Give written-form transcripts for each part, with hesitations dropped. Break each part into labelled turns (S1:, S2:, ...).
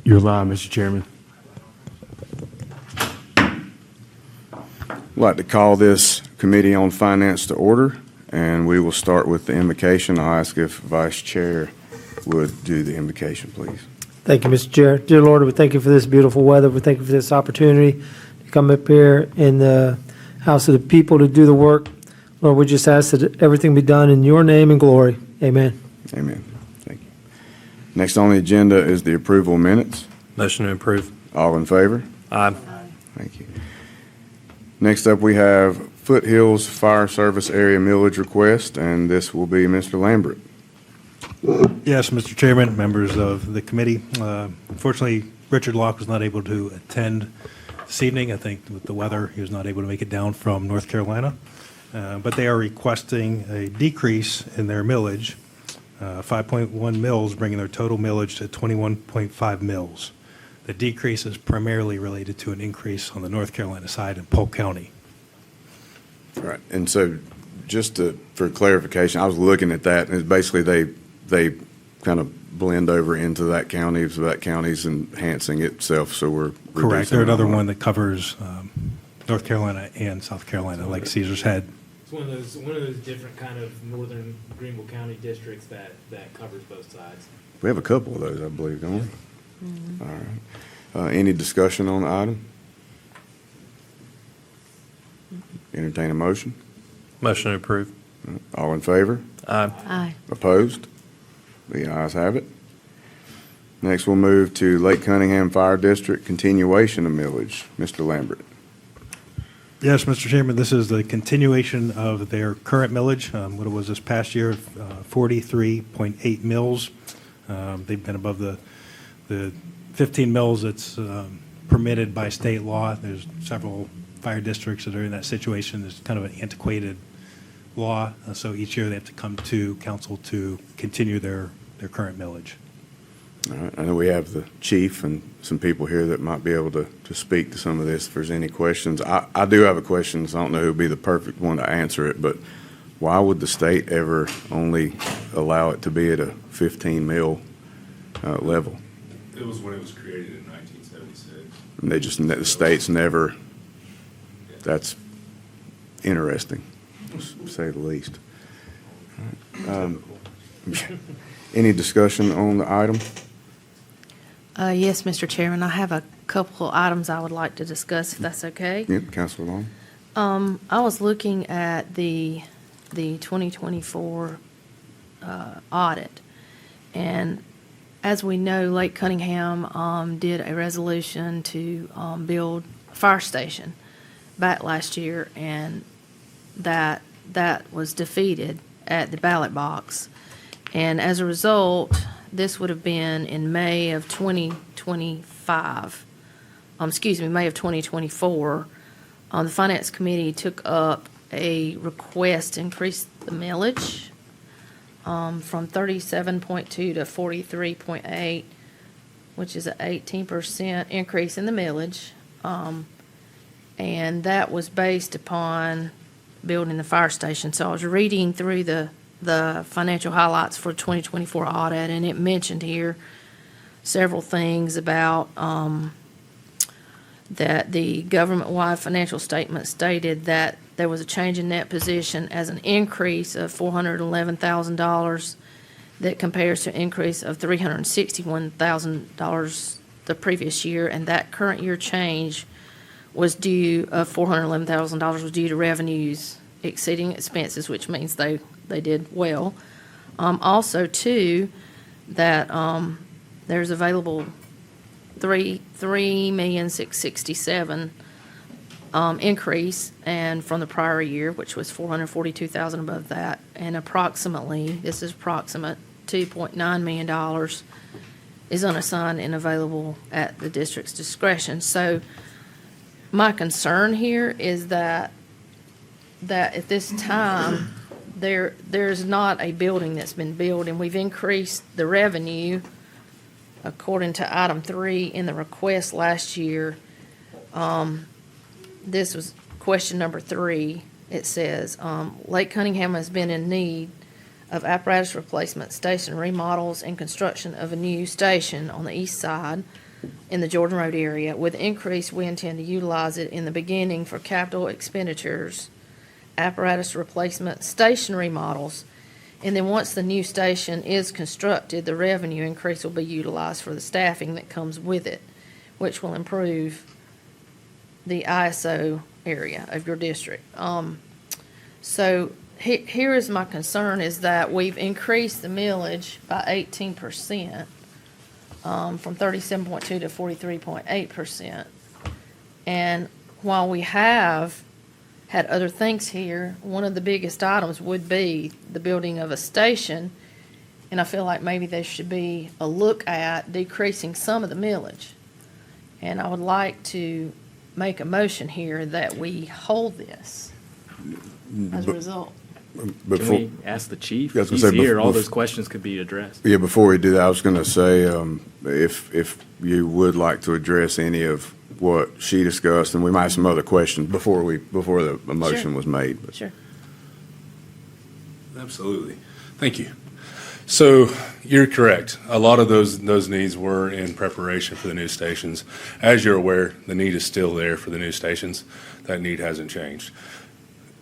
S1: You're live, Mr. Chairman.
S2: I'd like to call this Committee on Finance to order, and we will start with the invocation. I'll ask if Vice Chair would do the invocation, please.
S3: Thank you, Mr. Chair. Dear Lord, we thank you for this beautiful weather. We thank you for this opportunity to come up here in the house of the people to do the work. Lord, we just ask that everything be done in your name and glory. Amen.
S2: Amen. Thank you. Next on the agenda is the approval of minutes.
S1: Motion to approve.
S2: All in favor?
S1: Aye.
S2: Thank you. Next up, we have Foothills Fire Service Area Millage Request, and this will be Mr. Lambert.
S4: Yes, Mr. Chairman, members of the committee. Unfortunately, Richard Locke was not able to attend this evening. I think with the weather, he was not able to make it down from North Carolina. But they are requesting a decrease in their millage, 5.1 mils, bringing their total millage to 21.5 mils. The decrease is primarily related to an increase on the North Carolina side in Polk County.
S2: All right, and so just for clarification, I was looking at that, and it's basically they kind of blend over into that county, so that county's enhancing itself, so we're
S4: Correct. They're
S2: reducing
S4: another
S2: it.
S4: one that covers North Carolina and South Carolina, like Caesar's Head.
S5: It's one of those different kind of northern Greenville County districts that covers both sides.
S2: We have a couple of those, I believe, don't we? All right. Any discussion on the item? Entertain a motion.
S1: Motion to approve.
S2: All in favor?
S1: Aye.
S6: Aye.
S2: Opposed? The ayes have it. Next, we'll move to Lake Cunningham Fire District continuation of millage. Mr. Lambert.
S4: Yes, Mr. Chairman, this is the continuation of their current millage, what it was this past year, 43.8 mils. They've been above the 15 mils that's permitted by state law. There's several fire districts that are in that situation. There's kind of an antiquated law, so each year they have to come to council to continue their current millage.
S2: All right. I know we have the chief and some people here that might be able to speak to some of this if there's any questions. I do have a question, so I don't know who would be the perfect one to answer it, but why would the state ever only allow it to be at a 15 mil level?
S7: It was when it was created in 1976.
S2: And the state's never, that's interesting, to say the least. Any discussion on the item?
S6: Yes, Mr. Chairman, I have a couple of items I would like to discuss, if that's okay.
S2: Yep, Councilor Long.
S6: I was looking at the 2024 audit, and as we know, Lake Cunningham did a resolution to build a fire station back last year, and that was defeated at the ballot box. And as a result, this would have been in May of 2025, May of 2024. The Finance Committee took up a request to increase the millage from 37.2 to 43.8, which is an 18% increase in the millage. And that was based upon building the fire station. So I was reading through the financial highlights for 2024 audit, and it mentioned here several things about that the government-wide financial statement stated that there was a change in net position as an increase of $411,000 that compares to an increase of $361,000 the previous year, and that current year change was due of $411,000 was due to revenues exceeding expenses, which means they did well. Also, too, that there's available $3,667,000 increase, and from the prior year, which was $442,000 above that, and approximately, this is approximate, $2.9 million is unassigned and available at the district's discretion. So my concern here is that at this time, there's not a building that's been built, and we've increased the revenue according to item 3 in the request last year. This was question number 3. It says, Lake Cunningham has been in need of apparatus replacement, station remodels, and construction of a new station on the east side in the Jordan Road area. With increase, we intend to utilize it in the beginning for capital expenditures, apparatus replacement, station remodels, and then once the new station is constructed, the revenue increase will be utilized for the staffing that comes with it, which will improve the ISO area of your district. So here is my concern, is that we've increased the millage by 18%, from 37.2 to 43.8%. And while we have had other things here, one of the biggest items would be the building of a station, and I feel like maybe there should be a look at decreasing some of the millage. And I would like to make a motion here that we hold this as a result.
S8: Can
S2: Before,
S8: we ask the chief?
S2: Yeah, I was
S8: He's
S2: gonna say,
S8: here, all
S2: bef-
S8: those questions could be addressed.
S2: yeah, before we do that, I was going to say, if you would like to address any of what she discussed, and we might have some other questions before the motion
S6: Sure.
S2: was made. But
S6: Sure.
S7: Absolutely. Thank you. So you're correct. A lot of those needs were in preparation for the new stations. As you're aware, the need is still there for the new stations. That need hasn't changed.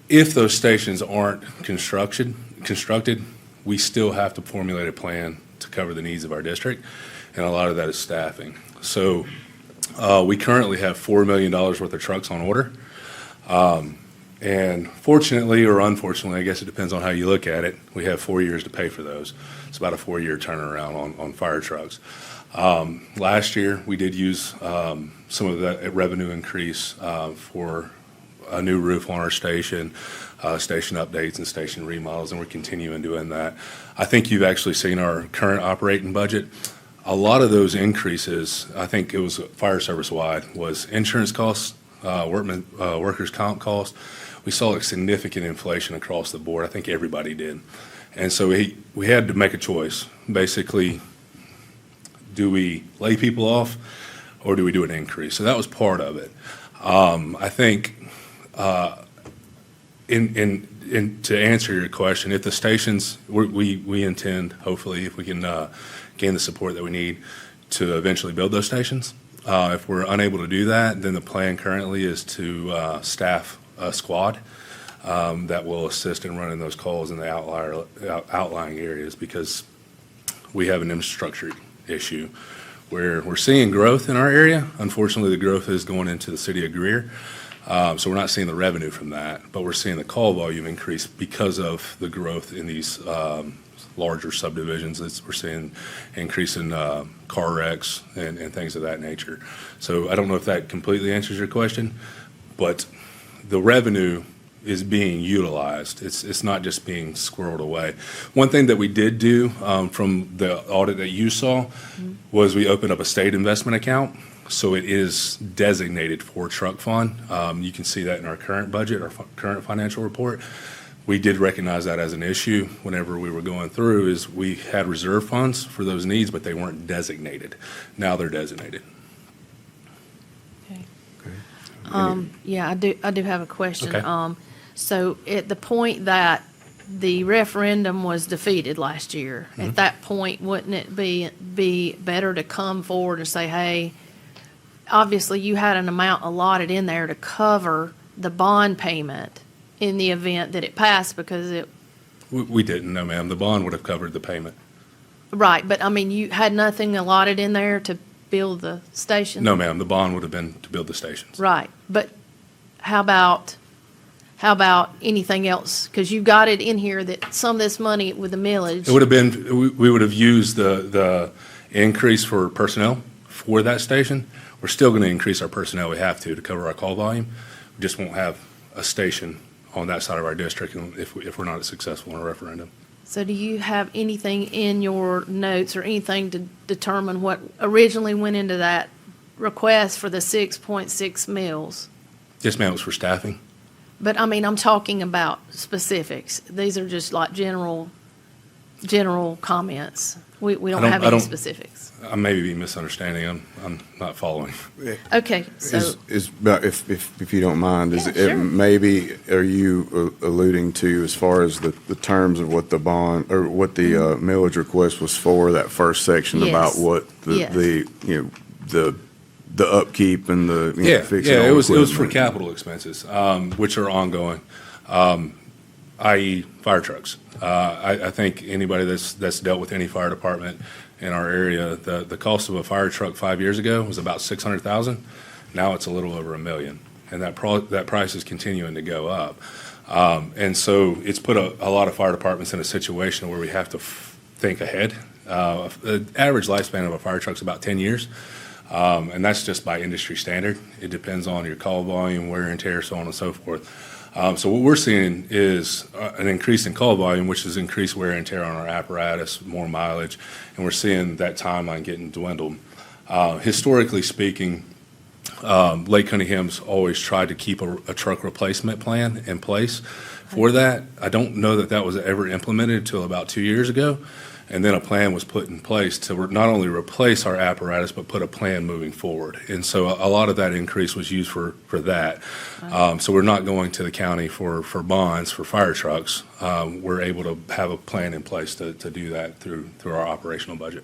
S7: If those stations aren't constructed, we still have to formulate a plan to cover the needs of our district, and a lot of that is staffing. So we currently have $4 million worth of trucks on order. And fortunately or unfortunately, I guess it depends on how you look at it, we have 4 years to pay for those. It's about a 4-year turnaround on fire trucks. Last year, we did use some of that revenue increase for a new roof on our station, station updates and station remodels, and we're continuing doing that. I think you've actually seen our current operating budget. A lot of those increases, I think it was fire service wide, was insurance costs, workers' comp costs. We saw a significant inflation across the board. I think everybody did. And so we had to make a choice. Basically, do we lay people off or do we do an increase? So that was part of it. I think to answer your question, if the stations, we intend, hopefully, if we can gain the support that we need to eventually build those stations. If we're unable to do that, then the plan currently is to staff a squad that will assist in running those calls in the outlying areas, because we have an infrastructure issue where we're seeing growth in our area. Unfortunately, the growth is going into the city of Greer. So we're not seeing the revenue from that, but we're seeing the call volume increase because of the growth in these larger subdivisions. We're seeing increase in car wrecks and things of that nature. So I don't know if that completely answers your question, but the revenue is being utilized. It's not just being squirreled away. One thing that we did do from the audit that you saw was we opened up a state investment account. So it is designated for truck fund. You can see that in our current budget, our current financial report. We did recognize that as an issue whenever we were going through, is we had reserve funds for those needs, but they weren't designated. Now they're designated.
S6: Okay. Yeah, I do have a question.
S7: Okay.
S6: So at the point that the referendum was defeated last year, at that point, wouldn't it be better to come forward and say, hey, obviously you had an amount allotted in there to cover the bond payment in the event that it passed, because it,
S7: We didn't, no ma'am. The bond would have covered the payment.
S6: right, but I mean, you had nothing allotted in there to build the station?
S7: No ma'am, the bond would have been to build the stations.
S6: Right, but how about anything else? Because you got it in here that some of this money with the millage.
S7: It would have been, we would have used the increase for personnel for that station. We're still going to increase our personnel, we have to cover our call volume. We just won't have a station on that side of our district if we're not successful in a referendum.
S6: So do you have anything in your notes or anything to determine what originally went into that request for the 6.6 mills?
S7: Yes ma'am, it was for staffing.
S6: But I mean, I'm talking about specifics. These are just like general comments. We don't have any specifics.
S7: I may be misunderstanding, I'm not following.
S6: Okay, so,
S2: If you don't mind,
S6: Yeah, sure.
S2: maybe are you alluding to, as far as the terms of what the bond, or what the millage request was for, that first section
S6: Yes.
S2: about what
S6: Yes.
S2: the upkeep and the, you know,
S7: Yeah,
S2: fixing
S7: yeah,
S2: all
S7: it was for
S2: equipment.
S7: capital expenses, which are ongoing, i.e. fire trucks. I think anybody that's dealt with any fire department in our area, the cost of a fire truck 5 years ago was about $600,000. Now it's a little over $1 million, and that price is continuing to go up. And so it's put a lot of fire departments in a situation where we have to think ahead. The average lifespan of a fire truck is about 10 years. And that's just by industry standard. It depends on your call volume, wear and tear, so on and so forth. So what we're seeing is an increase in call volume, which is increased wear and tear on our apparatus, more mileage, and we're seeing that timeline getting dwindled. Historically speaking, Lake Cunningham's always tried to keep a truck replacement plan in place for that. I don't know that that was ever implemented until about 2 years ago. And then a plan was put in place to not only replace our apparatus, but put a plan moving forward. And so a lot of that increase was used for that. So we're not going to the county for bonds for fire trucks. We're able to have a plan in place to do that through our operational budget.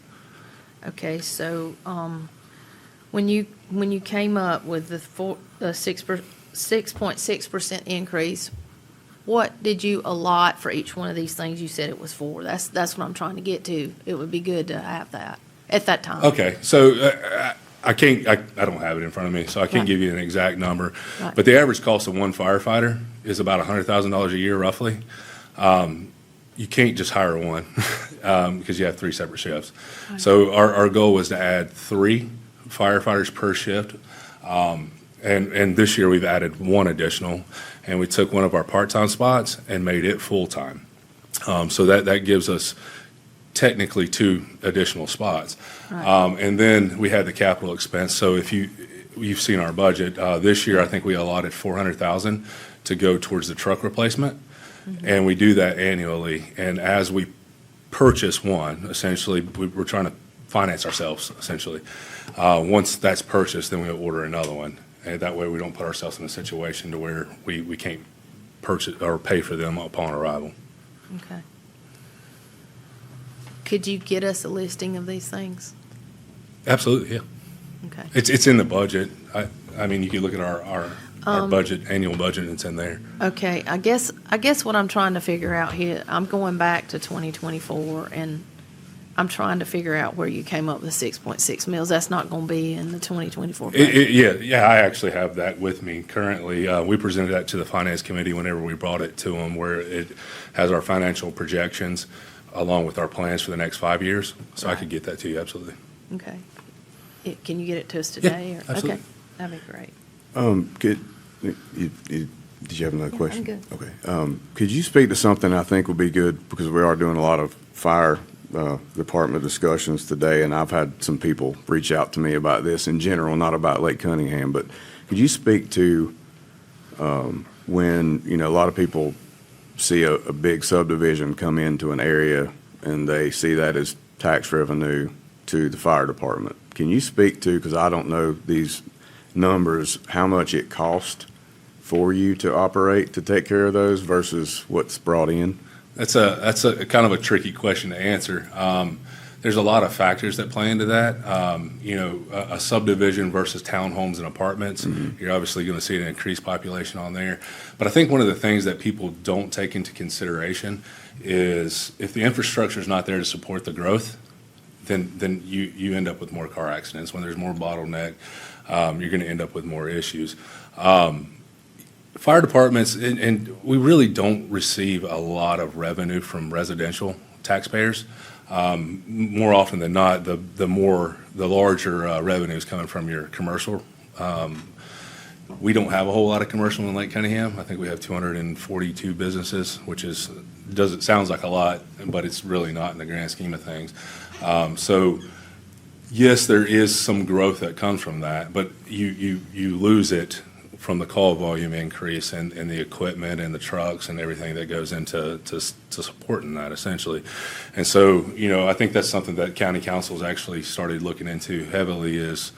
S6: Okay, so when you came up with the 6.6% increase, what did you allot for each one of these things you said it was for? That's what I'm trying to get to. It would be good to have that at that time.
S7: Okay, so I don't have it in front of me, so I can't
S6: Right.
S7: give you an exact number.
S6: Right.
S7: But the average cost of one firefighter is about $100,000 a year, roughly. You can't just hire one because you have 3 separate shifts.
S6: Right.
S7: So our goal was to add 3 firefighters per shift. And this year we've added 1 additional, and we took one of our part-time spots and made it full-time. So that gives us technically 2 additional spots.
S6: Right.
S7: And then we had the capital expense. So if you've seen our budget, this year I think we allotted $400,000 to go towards the truck replacement.
S6: Mm-hmm.
S7: And we do that annually. And as we purchase one, essentially, we're trying to finance ourselves, essentially. Once that's purchased, then we'll order another one. And that way we don't put ourselves in a situation to where we can't purchase or pay for them upon arrival.
S6: Okay. Could you get us a listing of these things?
S7: Absolutely, yeah.
S6: Okay.
S7: It's in the budget. I mean, you can look at our budget, annual budget, and it's in there.
S6: Okay, I guess what I'm trying to figure out here, I'm going back to 2024, and I'm trying to figure out where you came up with 6.6 mils. That's not going to be in the 2024 budget.
S7: Yeah, I actually have that with me currently. We presented that to the Finance Committee whenever we brought it to them, where it has our financial projections along with our plans for the next 5 years. So I could get that to you, absolutely.
S6: Okay. Can you get it to us today?
S7: Yeah,
S6: or-
S7: absolutely.
S6: Okay, that'd be great.
S2: Did you have another question?
S6: good.
S2: Okay. Could you speak to something I think would be good, because we are doing a lot of fire department discussions today, and I've had some people reach out to me about this in general, not about Lake Cunningham, but could you speak to when, you know, a lot of people see a big subdivision come into an area and they see that as tax revenue to the fire department? Can you speak to, because I don't know these numbers, how much it cost for you to operate to take care of those versus what's brought in?
S7: That's a kind of a tricky question to answer. There's a lot of factors that play into that. A subdivision versus townhomes and apartments, you're obviously going to see an increased population on there. But I think one of the things that people don't take into consideration is if the infrastructure is not there to support the growth, then you end up with more car accidents. When there's more bottleneck, you're going to end up with more issues. Fire departments, and we really don't receive a lot of revenue from residential taxpayers. More often than not, the larger revenue is coming from your commercial. We don't have a whole lot of commercial in Lake Cunningham. I think we have 242 businesses, which sounds like a lot, but it's really not in the grand scheme of things. So yes, there is some growth that comes from that, but you lose it from the call volume increase and the equipment and the trucks and everything that goes into supporting that, essentially. And so, I think that's something that county councils actually started looking into heavily is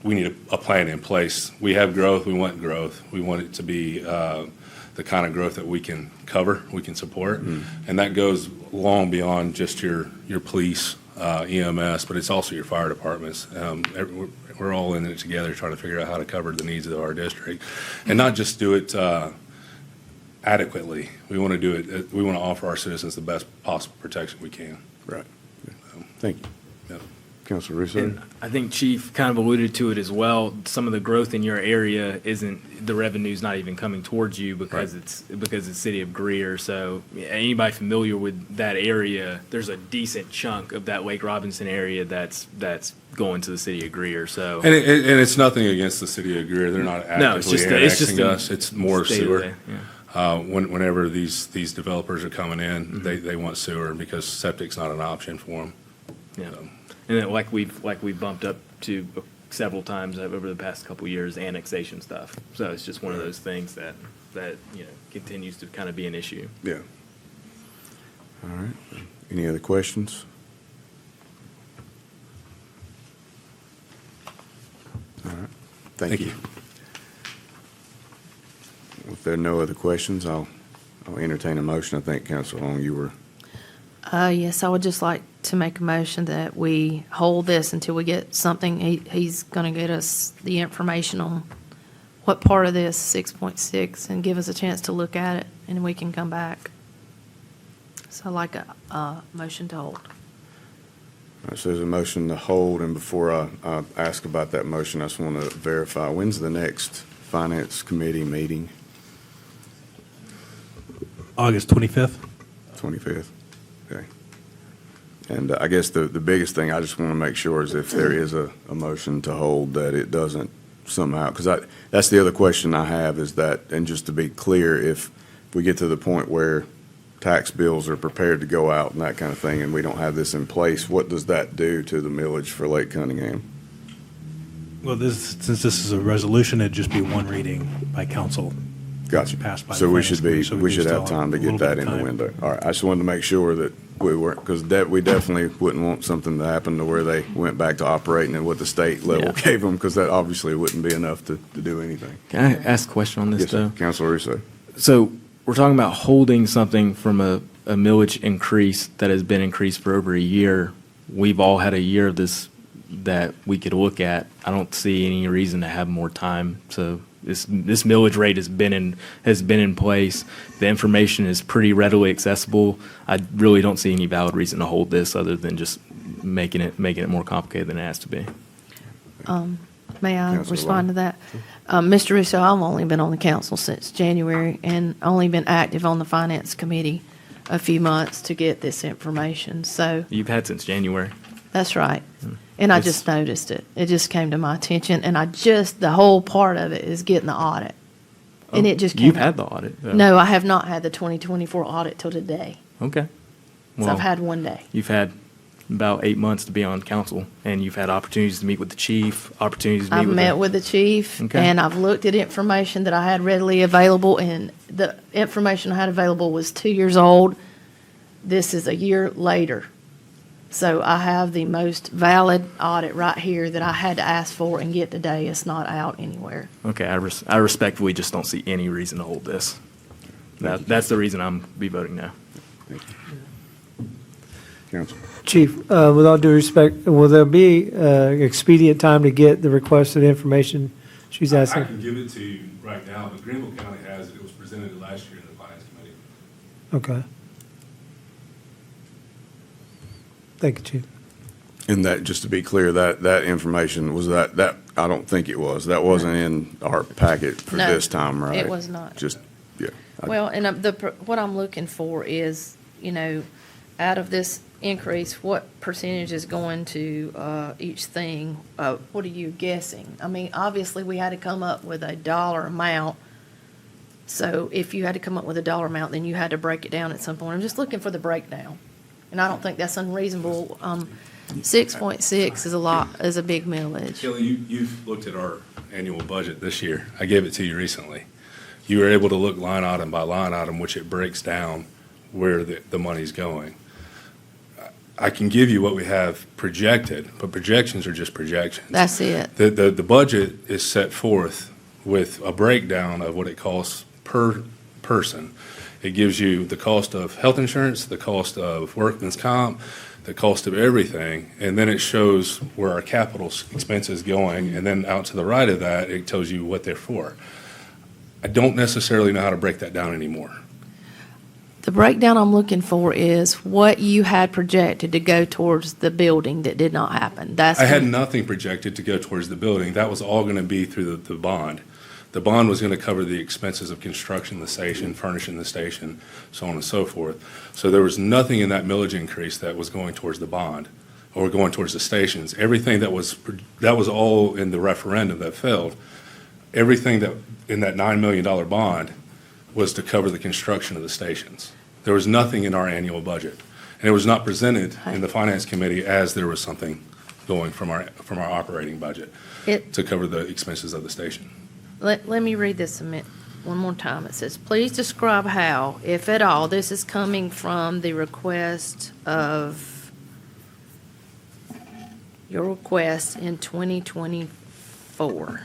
S7: we need a plan in place. We have growth. We want growth. We want it to be the kind of growth that we can cover, we can support. And that goes long beyond just your police EMS, but it's also your fire departments. We're all in it together trying to figure out how to cover the needs of our district, and not just do it adequately. We want to do it, we want to offer our citizens the best possible protection we can.
S2: Right. Thank you.
S7: Yep.
S2: Councilor Russo?
S8: And I think Chief kind of alluded to it as well. Some of the growth in your area isn't, the revenue's not even coming towards you because it's City of Greer. So anybody familiar with that area, there's a decent chunk of that Lake Robinson area that's going to the City of Greer. So
S7: And it's nothing against the city of Greer. They're not
S8: No, it's
S7: actively
S8: just
S7: annexing us. It's more
S8: state of
S7: sewer.
S8: the- yeah.
S7: Whenever these developers are coming in,
S8: Mm-hmm.
S7: they want sewer because septic's not an option for them.
S8: Yeah. And then like we've bumped up to several times over the past couple of years, annexation stuff. So it's just one of those things that continues to kind of be an issue.
S2: Yeah. All right. Any other questions? All right. Thank you. If there are no other questions, I'll entertain a motion. I think, Councilor Long, you were,
S6: Yes, I would just like to make a motion that we hold this until we get something. He's going to get us the information on what part of this 6.6 and give us a chance to look at it, and we can come back. So I'd like a motion to hold.
S2: so there's a motion to hold, and before I ask about that motion, I just want to verify, when's the next Finance Committee meeting?
S4: August 25th?
S2: 25th? Okay. And I guess the biggest thing I just want to make sure is if there is a motion to hold, that it doesn't somehow, because that's the other question I have is that, and just to be clear, if we get to the point where tax bills are prepared to go out and that kind of thing, and we don't have this in place, what does that do to the millage for Lake Cunningham?
S4: Well, since this is a resolution, it'd just be one reading by council.
S2: Gotcha.
S4: Passed by the
S2: So we
S4: Finance
S2: should
S4: Committee, so
S2: we
S4: do
S2: should
S4: still
S2: have time to
S4: a
S2: get
S4: little bit
S2: that
S4: of
S2: in the
S4: time.
S2: window. All right, I just wanted to make sure that we weren't, because we definitely wouldn't want something to happen to where they went back to operating at what the state level
S8: Yeah.
S2: gave them, because that obviously wouldn't be enough to do anything.
S8: Can I ask a question on this
S2: Yes, sir.
S8: though?
S2: Councilor Russo.
S8: So we're talking about holding something from a millage increase that has been increased for over a year. We've all had a year of this that we could look at. I don't see any reason to have more time. So this millage rate has been in place. The information is pretty readily accessible. I really don't see any valid reason to hold this other than just making it more complicated than it has to be.
S6: May I
S2: Councilor
S6: respond
S2: Long.
S6: to that? Mr. Russo, I've only been on the council since January and only been active on the Finance Committee a few months to get this information. So
S8: You've had since January.
S6: that's right. And I
S8: It's-
S6: just noticed it. It just came to my attention, and the whole part of it is getting the audit. And it just came.
S8: You've had the audit. though.
S6: No, I have not had the 2024 audit till today.
S8: Okay.
S6: So
S8: Well,
S6: I've had one day.
S8: You've had about 8 months to be on council, and you've had opportunities to meet with the chief, opportunities to meet
S6: I've
S8: with
S6: met with the chief,
S8: Okay.
S6: and I've looked at information that I had readily available, and the information I had available was 2 years old. This is a year later. So I have the most valid audit right here that I had to ask for and get today. It's not out anywhere.
S8: Okay, I respectfully just don't see any reason to hold this. That's the reason I'm be voting no.
S2: Council.
S3: Chief, with all due respect, will there be expedient time to get the requested information she's
S7: I
S3: asking?
S7: can give it to you right now, but Greenville County has it. It was presented last year in the Finance Committee.
S3: Okay. Thank you, Chief.
S2: And that, just to be clear, that information was that, I don't think it was. That wasn't in our packet for
S6: No,
S2: this time, right?
S6: it was not.
S2: Just, yeah.
S6: Well, and what I'm looking for is, out of this increase, what percentage is going to each thing? What are you guessing? I mean, obviously, we had to come up with a dollar amount. So if you had to come up with a dollar amount, then you had to break it down at some point. I'm just looking for the breakdown. And I don't think that's unreasonable. 6.6 is a big millage.
S7: Kelly, you've looked at our annual budget this year. I gave it to you recently. You were able to look line item by line item, which it breaks down where the money's going. I can give you what we have projected, but projections are just projections.
S6: That's it.
S7: The budget is set forth with a breakdown of what it costs per person. It gives you the cost of health insurance, the cost of workman's comp, the cost of everything, and then it shows where our capital expense is going, and then out to the right of that, it tells you what they're for. I don't necessarily know how to break that down anymore.
S6: The breakdown I'm looking for is what you had projected to go towards the building that did not happen. That's
S7: I had nothing projected to go towards the building. That was all going to be through the bond. The bond was going to cover the expenses of construction, the station, furnishing the station, so on and so forth. So there was nothing in that millage increase that was going towards the bond or going towards the stations. Everything that was all in the referendum that failed. Everything that in that $9 million bond was to cover the construction of the stations. There was nothing in our annual budget. And it was not presented in the Finance Committee as there was something going from our operating budget to cover the expenses of the station.
S6: Let me read this one more time. It says, please describe how, if at all, this is coming from the request of, your request in 2024.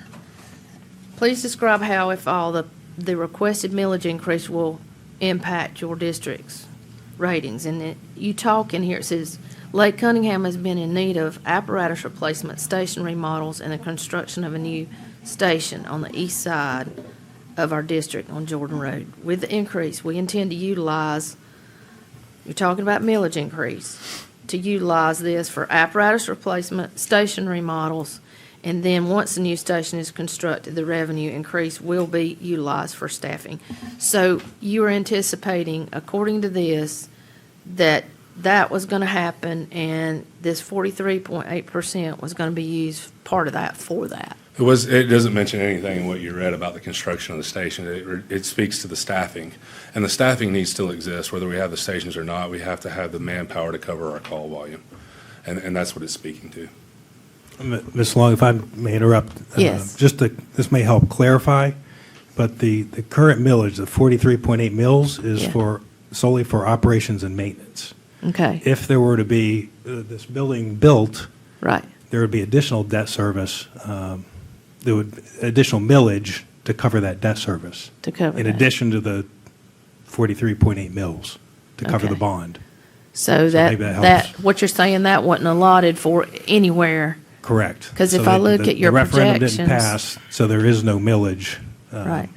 S6: Please describe how, if all, the requested millage increase will impact your district's ratings. And you talk in here, it says, Lake Cunningham has been in need of apparatus replacement, station remodels, and the construction of a new station on the east side of our district on Jordan Road. With the increase, we intend to utilize, you're talking about millage increase, to utilize this for apparatus replacement, station remodels, and then once the new station is constructed, the revenue increase will be utilized for staffing. So you are anticipating, according to this, that was going to happen, and this 43.8% was going to be used, part of that, for that.
S7: It doesn't mention anything in what you read about the construction of the station. It speaks to the staffing, and the staffing needs still exist, whether we have the stations or not. We have to have the manpower to cover our call volume, and that's what it's speaking to.
S4: Ms. Long, if I may interrupt.
S6: Yes.
S4: This may help clarify, but the current millage, the 43.8 mils, is
S6: Yeah.
S4: solely for operations and maintenance.
S6: Okay,
S4: If there were to be this building built,
S6: right.
S4: there would be additional debt service, additional millage to cover that debt service.
S6: To cover
S4: In
S6: that.
S4: addition to the 43.8 mils to cover the
S6: Okay.
S4: bond.
S6: So
S4: maybe that helps.
S6: what you're saying, that wasn't allotted for anywhere.
S4: Correct.
S6: 'Cause if
S4: So
S6: I look at your
S4: The referendum didn't
S6: projections-
S4: pass, so there is no millage
S6: Right.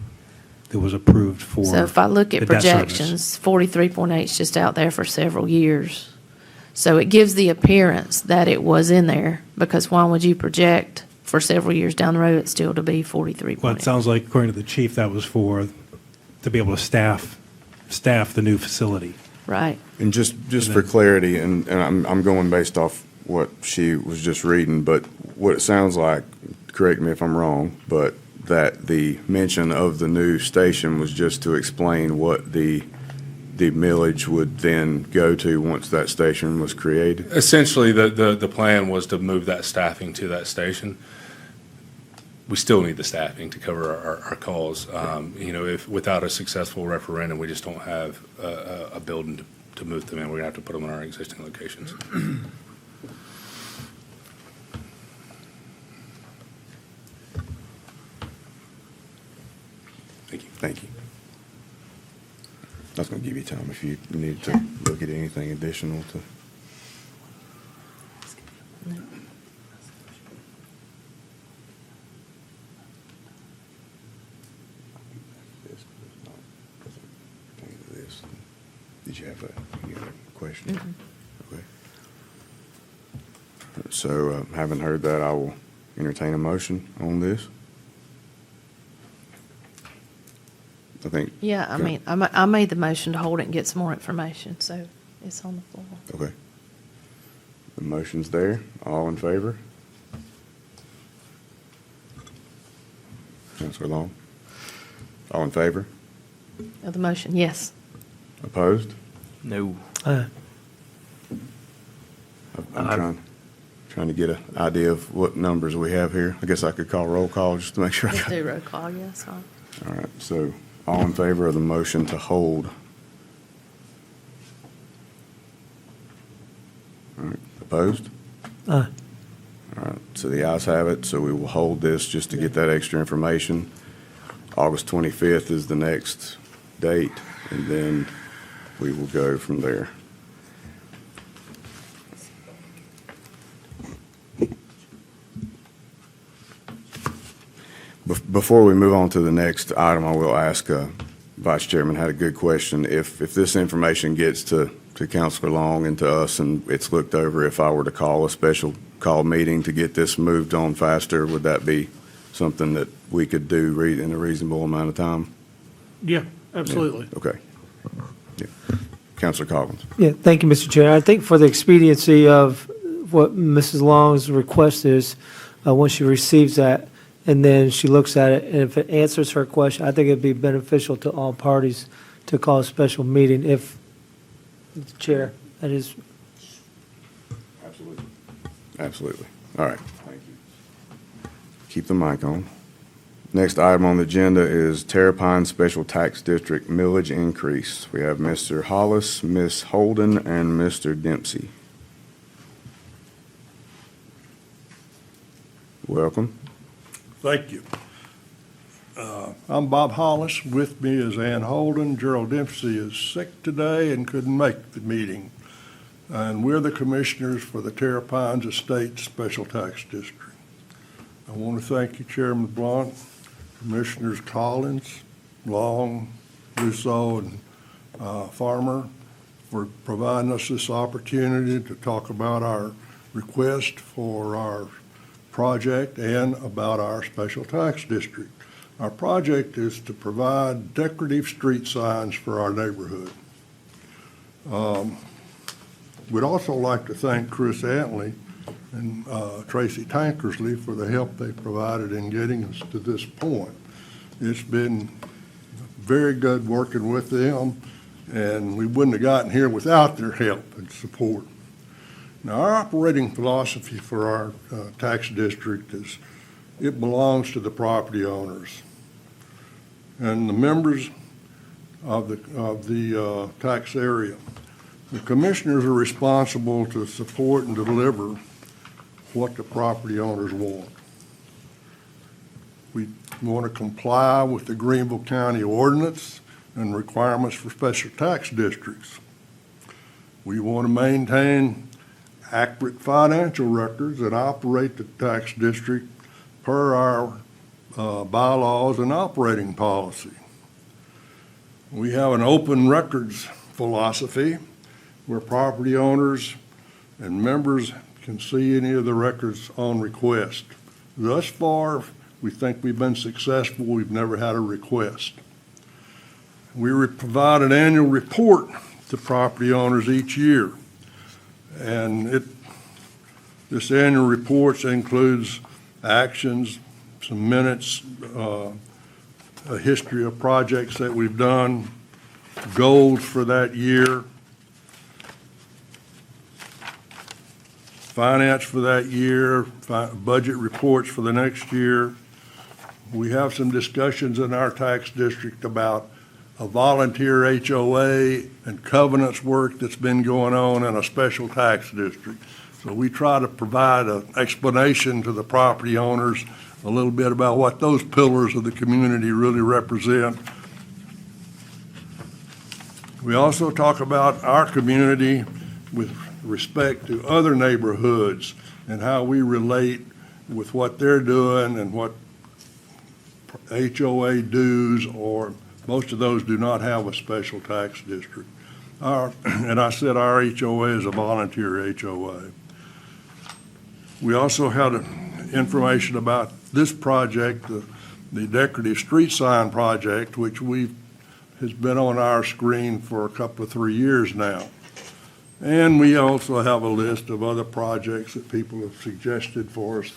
S4: that was approved for
S6: So if I look at
S4: the debt service.
S6: projections, 43.8 is just out there for several years. So it gives the appearance that it was in there, because why would you project for several years down the road, it's still to be 43.8?
S4: Well, it sounds like, according to the chief, that was to be able to staff the new facility.
S6: Right,
S2: And just for clarity, and I'm going based off what she was just reading, but what it sounds like, correct me if I'm wrong, but that the mention of the new station was just to explain what the millage would then go to once that station was created?
S7: Essentially, the plan was to move that staffing to that station. We still need the staffing to cover our calls. If without a successful referendum, we just don't have a building to move them in. We're going to have to put them in our existing locations. Thank you.
S2: Thank you. I was going to give you time if you needed to look at anything additional to. Did you have any other questions? Okay. So, having heard that, I will entertain a motion on this. I think.
S6: yeah, I mean, I made the motion to hold it and get some more information, so it's on the floor.
S2: Okay. The motion's there. All in favor? Counselor Long? All in favor?
S6: Of the motion, yes.
S2: Opposed?
S8: No.
S2: I'm trying to get an idea of what numbers we have here. I guess I could call roll call just to make sure I
S6: Let's
S2: got.
S6: do roll call, yes, fine.
S2: All right, so all in favor of the motion to hold? All right, opposed?
S3: Aye.
S2: All right, so the ayes have it, so we will hold this just to get that extra information. August 25th is the next date, and then we will go from there. Before we move on to the next item, I will ask, Vice Chairman had a good question. If this information gets to Councilor Long and to us and it's looked over, if I were to call a special call meeting to get this moved on faster, would that be something that we could do in a reasonable amount of time?
S9: Yeah, absolutely.
S2: Okay. Yeah. Councilor Collins.
S3: Yeah, thank you, Mr. Chair. I think for the expediency of what Mrs. Long's request is, once she receives that, and then she looks at it, and if it answers her question, I think it'd be beneficial to all parties to call a special meeting if, Mr. Chair, that is.
S2: Absolutely. Absolutely. All right. Thank you. Keep the mic on. Next item on the agenda is Terrapine Special Tax District millage increase. We have Mr. Hollis, Ms. Holden, and Mr. Dempsey. Welcome.
S9: Thank you. I'm Bob Hollis. With me is Ann Holden. Gerald Dempsey is sick today and couldn't make the meeting. And we're the commissioners for the Terrapines Estate Special Tax District. I want to thank you, Chairman Blunt, Commissioners Collins, Long, Rousseau, and Farmer for providing us this opportunity to talk about our request for our project and about our special tax district. Our project is to provide decorative street signs for our neighborhood. We'd also like to thank Chris Antley and Tracy Tankersley for the help they provided in getting us to this point. It's been very good working with them, and we wouldn't have gotten here without their help and support. Now, our operating philosophy for our tax district is it belongs to the property owners. And the members of the tax area. The commissioners are responsible to support and deliver what the property owners want. We want to comply with the Greenville County ordinance and requirements for special tax districts. We want to maintain accurate financial records and operate the tax district per our bylaws and operating policy. We have an open records philosophy where property owners and members can see any of the records on request. Thus far, we think we've been successful. We've never had a request. We provide an annual report to property owners each year. And this annual report includes actions, some minutes, a history of projects that we've done, goals for that year, finance for that year, budget reports for the next year. We have some discussions in our tax district about a volunteer HOA and covenants work that's been going on in a special tax district. So we try to provide an explanation to the property owners a little bit about what those pillars of the community really represent. We also talk about our community with respect to other neighborhoods and how we relate with what they're doing and what HOA dues, or most of those do not have a special tax district. And I said our HOA is a volunteer HOA. We also had information about this project, the decorative street sign project, which has been on our screen for a couple of 3 years now. And we also have a list of other projects that people have suggested for us,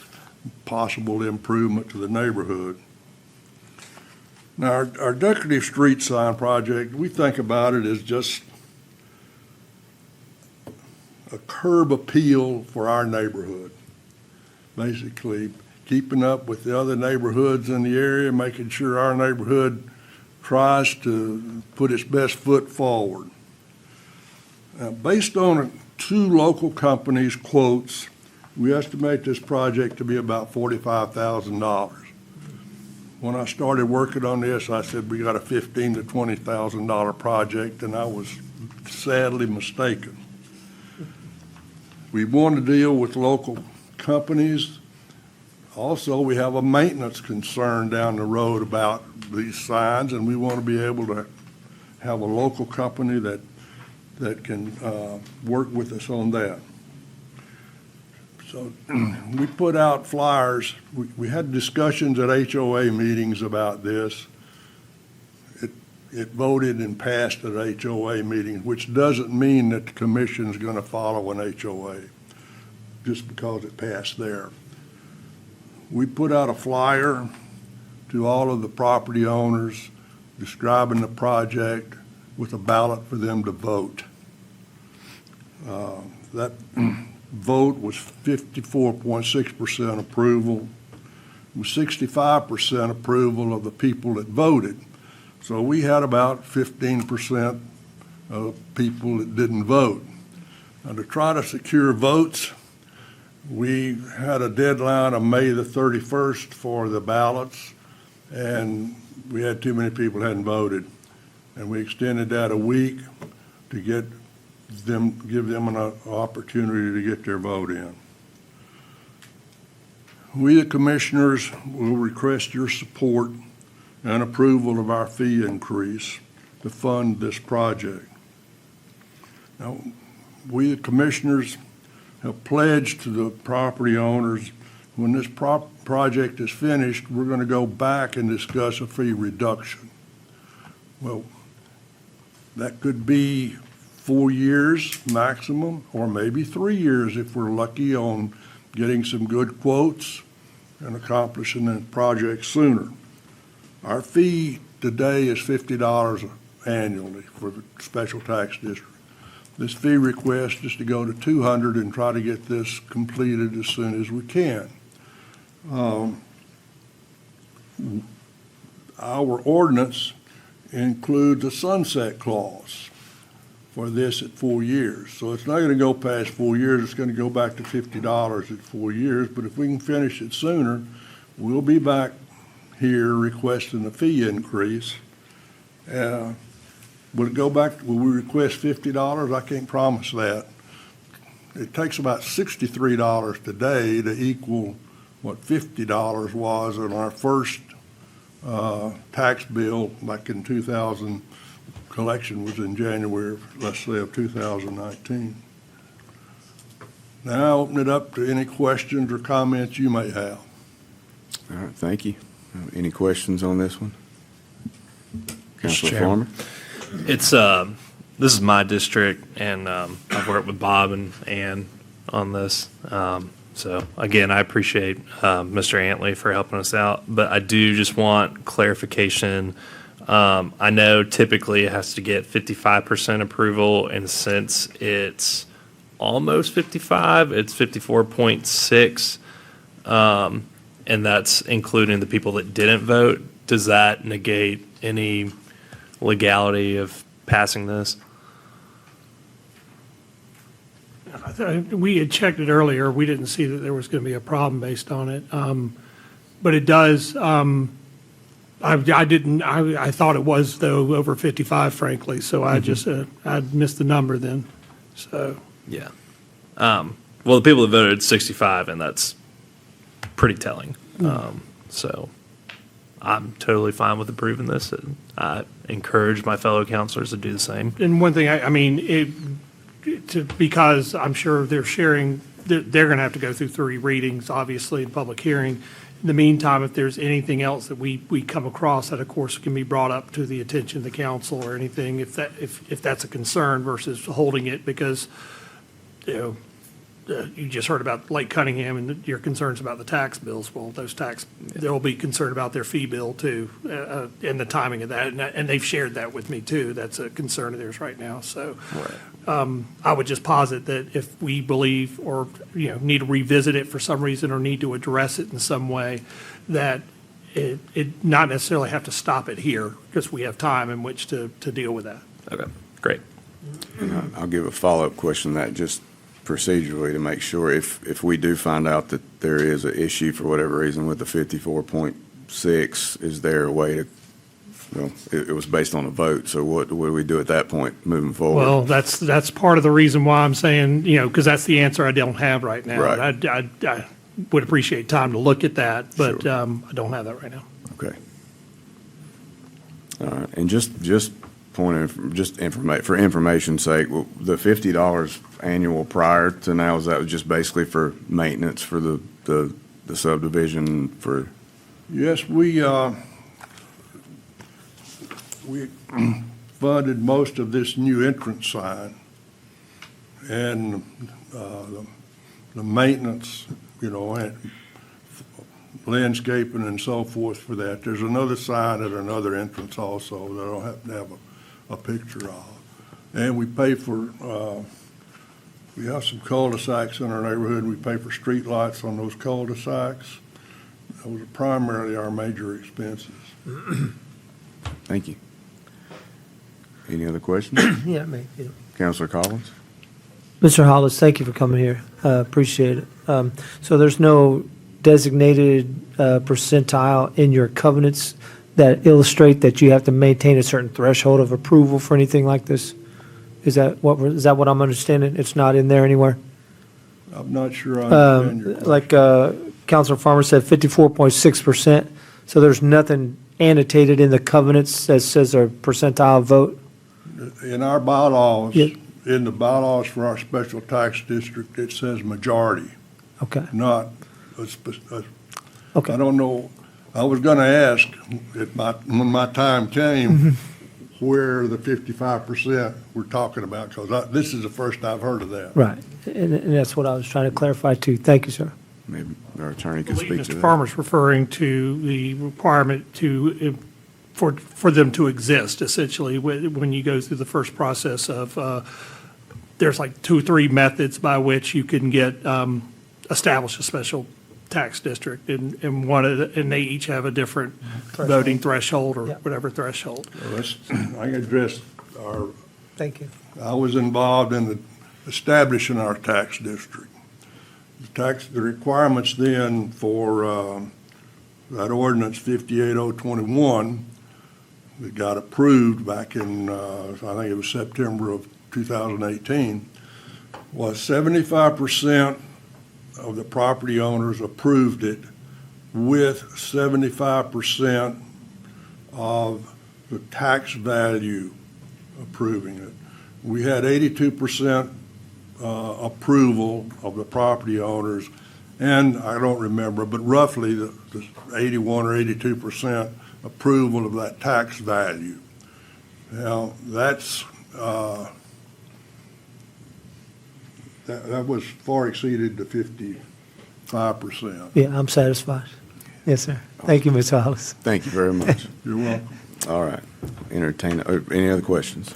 S9: possible improvement to the neighborhood. Now, our decorative street sign project, we think about it as just a curb appeal for our neighborhood. Basically, keeping up with the other neighborhoods in the area, making sure our neighborhood tries to put its best foot forward. Based on 2 local companies' quotes, we estimate this project to be about $45,000. When I started working on this, I said we got a $15,000 to $20,000 project, and I was sadly mistaken. We want to deal with local companies. Also, we have a maintenance concern down the road about these signs, and we want to be able to have a local company that can work with us on that. So we put out flyers. We had discussions at HOA meetings about this. It voted and passed at HOA meetings, which doesn't mean that the commission's going to follow an HOA just because it passed there. We put out a flyer to all of the property owners describing the project with a ballot for them to vote. That vote was 54.6% approval, with 65% approval of the people that voted. So we had about 15% of people that didn't vote. Now, to try to secure votes, we had a deadline of May the 31st for the ballots, and we had too many people that hadn't voted. And we extended that a week to give them an opportunity to get their vote in. We, the commissioners, will request your support and approval of our fee increase to fund this project. Now, we, the commissioners, have pledged to the property owners, when this project is finished, we're going to go back and discuss a fee reduction. Well, that could be 4 years maximum, or maybe 3 years if we're lucky on getting some good quotes and accomplishing the project sooner. Our fee today is $50 annually for the special tax district. This fee request is to go to $200 and try to get this completed as soon as we can. Our ordinance includes a sunset clause for this at 4 years. So it's not going to go past 4 years. It's going to go back to $50 at 4 years. But if we can finish it sooner, we'll be back here requesting a fee increase. Will it go back, will we request $50? I can't promise that. It takes about $63 today to equal what $50 was on our first tax bill back in 2000. Collection was in January, let's say, of 2019. Now I'll open it up to any questions or comments you may have.
S2: All right, thank you. Any questions on this one? Councilor
S1: Chairman.
S2: Farmer?
S1: It's, this is my district, and I've worked with Bob and Ann on this. So again, I appreciate Mr. Antley for helping us out, but I do just want clarification. I know typically it has to get 55% approval, and since it's almost 55, it's 54.6, and that's including the people that didn't vote. Does that negate any legality of passing this?
S10: We had checked it earlier. We didn't see that there was going to be a problem based on it. But it does, I thought it was, though, over 55, frankly. So I just, I missed the number then. So.
S1: Yeah. Well, the people that voted 65, and that's pretty telling. So I'm totally fine with approving this, and I encourage my fellow counselors to do the same.
S10: And one thing, I mean, because I'm sure they're sharing, they're going to have to go through 3 readings, obviously, in public hearing. In the meantime, if there's anything else that we come across that, of course, can be brought up to the attention of the council or anything, if that's a concern versus holding it, because, you know, you just heard about Lake Cunningham and your concerns about the tax bills. Well, there will be concern about their fee bill too, and the timing of that. And they've shared that with me too. That's a concern of theirs right now. So I would just posit that if we believe or, you know, need to revisit it for some reason or need to address it in some way, that it not necessarily have to stop it here, because we have time in which to deal with that.
S1: Okay, great.
S2: And I'll give a follow-up question to that, just procedurally, to make sure if we do find out that there is an issue for whatever reason with the 54.6, is there a way to, well, it was based on a vote, so what do we do at that point moving forward?
S10: Well, that's part of the reason why I'm saying, you know, because that's the answer I don't have right now.
S2: Right.
S10: would appreciate time to look at that, but
S2: Sure.
S10: I don't have that right now.
S2: Okay. All right, and just for information's sake, well, the $50 annual prior to now, is that just basically for maintenance for the subdivision for?
S9: Yes, we funded most of this new entrance sign and the maintenance, and landscaping and so forth for that. There's another sign at another entrance also that I don't happen to have a picture of. And we pay for, we have some cul-de-sacs in our neighborhood. We pay for street lights on those cul-de-sacs. Those are primarily our major expenses.
S2: Thank you. Any other questions?
S3: Yeah, maybe.
S2: Counselor Collins?
S3: Mr. Hollis, thank you for coming here. Appreciate it. So there's no designated percentile in your covenants that illustrate that you have to maintain a certain threshold of approval for anything like this? Is that what I'm understanding? It's not in there anywhere?
S9: I'm not sure I understand your question.
S3: Like Councilor Farmer said, 54.6%. So there's nothing annotated in the covenants that says a percentile vote?
S9: In our bylaws,
S3: Yeah.
S9: in the bylaws for our special tax district, it says majority,
S3: Okay,
S9: not
S3: okay.
S9: I don't know, I was gonna ask when my time came, where the 55% we're talking about, because this is the first I've heard of that.
S3: Right. And that's what I was trying to clarify too. Thank you, sir.
S2: Maybe our attorney
S10: I
S2: could
S10: believe
S2: speak to
S10: Mr.
S2: that.
S10: Farmer's referring to the requirement for them to exist, essentially, when you go through the first process of, there's like 2 or 3 methods by which you can get, establish a special tax district, and and they each have a different voting threshold or
S3: Yep.
S10: whatever threshold.
S9: Well, I can address
S3: Thank you.
S9: I was involved in establishing our tax district. The requirements then for that ordinance 58021 that got approved back in, I think it was September of 2018, was 75% of the property owners approved it with 75% of the tax value approving it. We had 82% approval of the property owners, and I don't remember, but roughly the 81 or 82% approval of that tax value. Now, that's, that was far exceeded the 55%.
S3: Yeah, I'm satisfied. Yes, sir. Thank you, Mr. Hollis.
S2: Thank you very much.
S9: You're welcome.
S2: All right. Any other questions?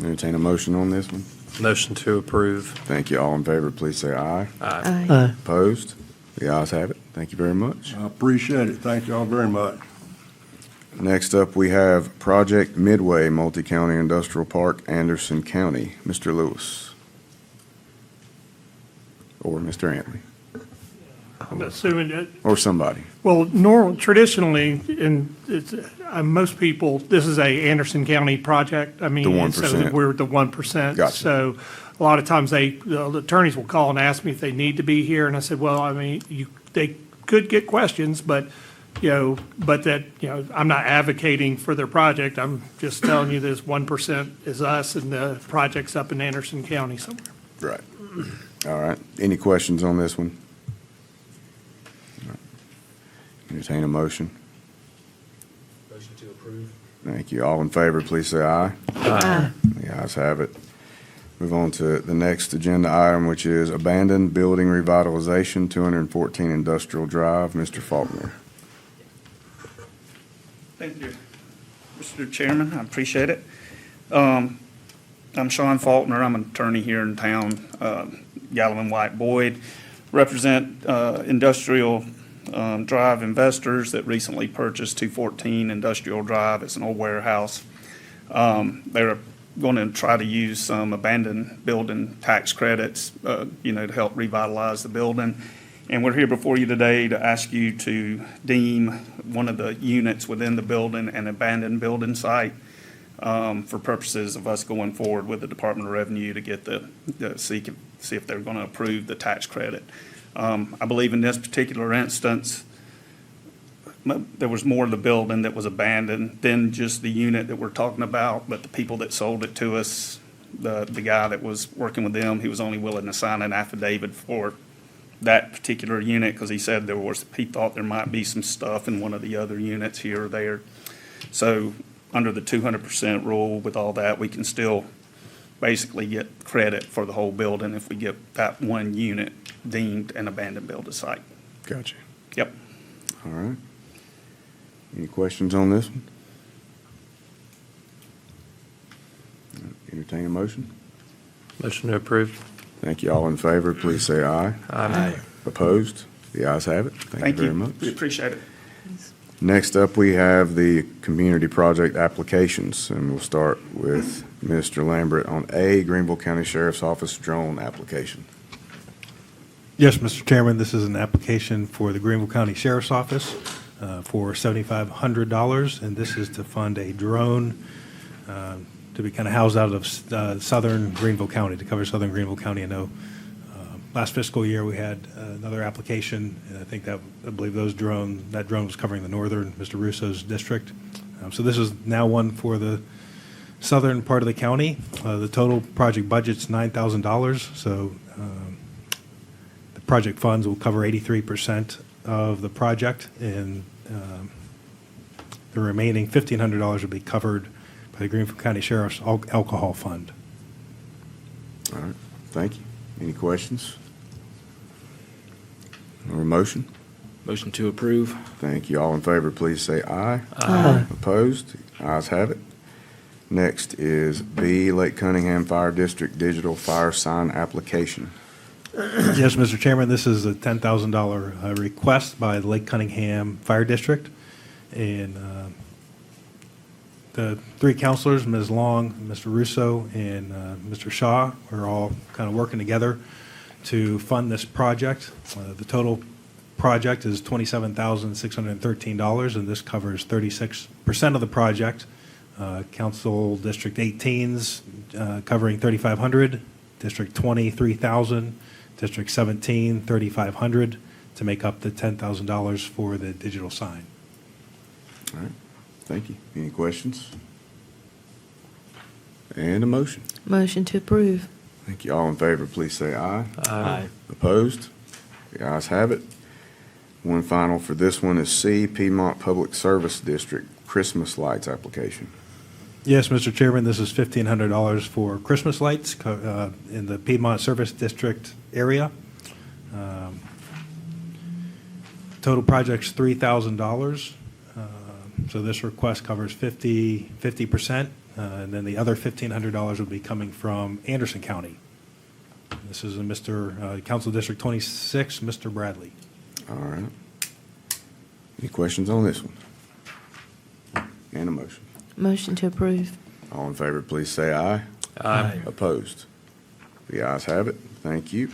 S2: Entertain a motion on this one?
S1: Motion to approve.
S2: Thank you. All in favor, please say aye.
S3: Aye.
S2: Opposed? The ayes have it. Thank you very much.
S9: I appreciate it. Thank you all very much.
S2: Next up, we have Project Midway Multi-County Industrial Park, Anderson County. Mr. Lewis. Or Mr. Antley.
S10: I'm assuming that,
S2: Or somebody.
S10: well, traditionally, and it's, most people, this is a Anderson County project. I mean,
S2: The
S10: and so
S2: 1%.
S10: we're the 1%.
S2: Gotcha.
S10: So a lot of times the attorneys will call and ask me if they need to be here, and I said, well, I mean, they could get questions, but, I'm not advocating for their project. I'm just telling you this 1% is us, and the project's up in Anderson County somewhere.
S2: Right. All right. Any questions on this one? All right. Entertain a motion.
S5: Motion to approve.
S2: Thank you. All in favor, please say aye.
S6: Aye.
S2: The ayes have it. Move on to the next agenda item, which is abandoned building revitalization, 214 Industrial Drive. Mr. Faulkner.
S11: Thank you, Mr. Chairman. I appreciate it. I'm Sean Faulkner. I'm an attorney here in town, Gallivan White Boyd. Represent Industrial Drive investors that recently purchased 214 Industrial Drive. It's an old warehouse. They're going to try to use some abandoned building tax credits, to help revitalize the building. And we're here before you today to ask you to deem one of the units within the building an abandoned building site for purposes of us going forward with the Department of Revenue to get see if they're going to approve the tax credit. I believe in this particular instance, there was more of the building that was abandoned than just the unit that we're talking about, but the people that sold it to us, the guy that was working with them, he was only willing to sign an affidavit for that particular unit because he said he thought there might be some stuff in one of the other units here or there. So under the 200% rule with all that, we can still basically get credit for the whole building if we get that one unit deemed an abandoned building site.
S2: Gotcha.
S11: Yep.
S2: All right. Any questions on this one? Entertain a motion.
S1: Motion to approve.
S2: Thank you. All in favor, please say aye.
S1: Aye.
S2: Opposed? The ayes have it. Thank you very much.
S11: We appreciate it.
S2: Next up, we have the community project applications, and we'll start with Mr. Lambert on A, Greenville County Sheriff's Office drone application.
S4: Yes, Mr. Chairman, this is an application for the Greenville County Sheriff's Office for $7,500, and this is to fund a drone to be kind of housed out of southern Greenville County, to cover southern Greenville County. I know last fiscal year we had another application, and I believe that drone was covering the northern, Mr. Russo's district. So this is now one for the southern part of the county. The total project budget's $9,000, so the project funds will cover 83% of the project, and the remaining $1,500 will be covered by the Greenville County Sheriff's Alcohol Fund.
S2: All right, thank you. Any questions? Or a motion?
S8: Motion to approve.
S2: Thank you. All in favor, please say aye.
S3: Aye.
S2: Opposed? Ayes have it. Next is B, Lake Cunningham Fire District Digital Fire Sign Application.
S4: Yes, Mr. Chairman, this is a $10,000 request by the Lake Cunningham Fire District. And the three counselors, Ms. Long, Mr. Russo, and Mr. Shaw, are all kind of working together to fund this project. The total project is $27,613, and this covers 36% of the project. Council District 18's covering $3,500, District 20, $3,000, District 17, $3,500, to make up the $10,000 for the digital sign.
S2: All right, thank you. Any questions? And a motion.
S6: Motion to approve.
S2: Thank you. All in favor, please say aye.
S8: Aye.
S2: Opposed? The ayes have it. One final for this one is C, Piedmont Public Service District Christmas Lights Application.
S4: Yes, Mr. Chairman, this is $1,500 for Christmas lights in the Piedmont Service District area. Total project's $3,000. So this request covers 50%, and then the other $1,500 will be coming from Anderson County. This is in Council District 26, Mr. Bradley.
S2: All right. Any questions on this one? And a motion.
S6: Motion to approve.
S2: All in favor, please say aye.
S1: Aye.
S2: Opposed? The ayes have it. Thank you.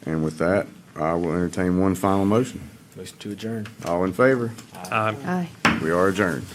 S2: And with that, I will entertain one final motion.
S8: Motion to adjourn.
S2: All in favor?
S1: Aye.
S6: Aye.
S2: We are adjourned.